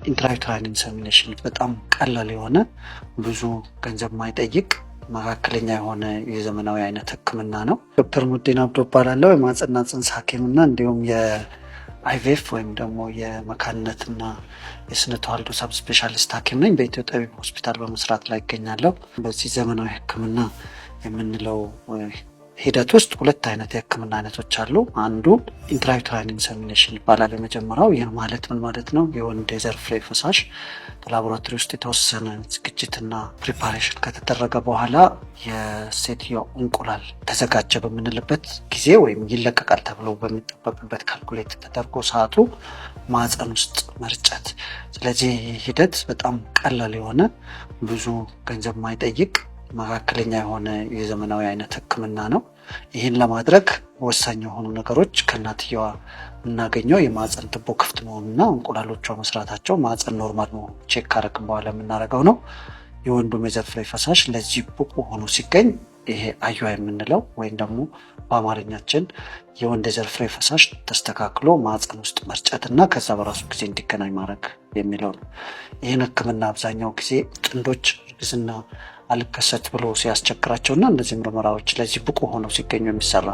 ኢንትራዩተራይን ኢንሰሚኔሽን በጣም ቀላል የሆነ ብዙ ገንዘብ ማይጠይቅ መካከለኛ የሆነ የዘመናዊ አይነት ህክምና ነው። ዶክተር ሙዴን አብዶ እባላለሁ። የማህጸንና ጽንስ ሐኪምና እንዲሁም የአይቪኤፍ ወይም ደግሞ የመካንነትና የስነ ተዋልዶ ሰብ ስፔሻሊስት ሐኪም ነኝ። በኢትዮ ጠቢብ ሆስፒታል በመስራት ላይ ይገኛለሁ። በዚህ ዘመናዊ ህክምና የምንለው ሂደት ውስጥ ሁለት አይነት የህክምና አይነቶች አሉ። አንዱ ኢንትራዩተራይን ኢንሰሚኔሽን ይባላል። የመጀመሪያው ይህ ማለት ምን ማለት ነው? የወንድ የዘር ፍሬ ፈሳሽ በላቦራቶሪ ውስጥ የተወሰነ ዝግጅትና ፕሪፓሬሽን ከተደረገ በኋላ የሴትዮ እንቁላል ተዘጋጀ በምንልበት ጊዜ ወይም ይለቀቃል ተብሎ በሚጠበቅበት ካልኩሌት ተደርጎ ሰዓቱ ማህፀን ውስጥ መርጨት። ስለዚህ ይህ ሂደት በጣም ቀላል የሆነ ብዙ ገንዘብ ማይጠይቅ መካከለኛ የሆነ የዘመናዊ አይነት ህክምና ነው። ይህን ለማድረግ ወሳኝ የሆኑ ነገሮች ከእናትየዋ የምናገኘው የማህፀን ትቦ ክፍት መሆኑና እንቁላሎቿ መስራታቸው፣ ማህፀን ኖርማል መሆኑ ቼክ ካረግን በኋላ የምናደርገው ነው። የወንዱ የዘር ፍሬ ፈሳሽ ለዚህ ብቁ ሆኖ ሲገኝ ይሄ አዩዋ የምንለው ወይም ደግሞ በአማርኛችን የወንድ የዘር ፍሬ ፈሳሽ ተስተካክሎ ማህፀን ውስጥ መርጨት እና ከዛ በራሱ ጊዜ እንዲገናኝ ማድረግ የሚለው ነው። ይህን ህክምና አብዛኛው ጊዜ ጥንዶች እርግዝና አልከሰት ብሎ ሲያስቸግራቸውና እነዚህ ምርመራዎች ለዚህ ብቁ ሆነው ሲገኙ የሚሰራ